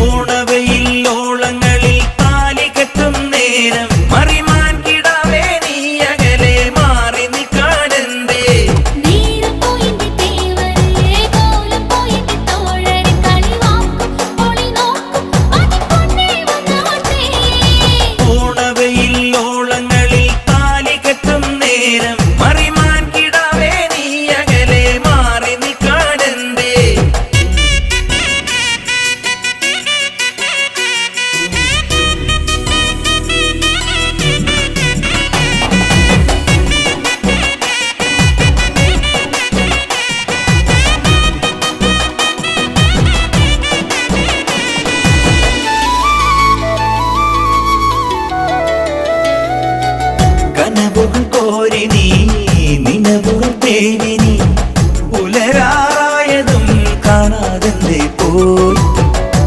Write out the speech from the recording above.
ഓണവയിൽ ഓളങ്ങളിൽ താലി കെട്ടും നേരം മറിമാൻ കിടാവേ നീ അകലെ മാറി നിൽക്കാനെന്തേ ഓണവയിൽ ഓളങ്ങളിൽ താലി കെട്ടും നേരം മറിമാൻ കിടാവേ നീ അകലെ മാറി നിൽക്കാനെന്തേ കനവുകൾ കോരി നീ നിലവുകൾ തേടി നീ പുലരാറായതും കാണാതെ പോയി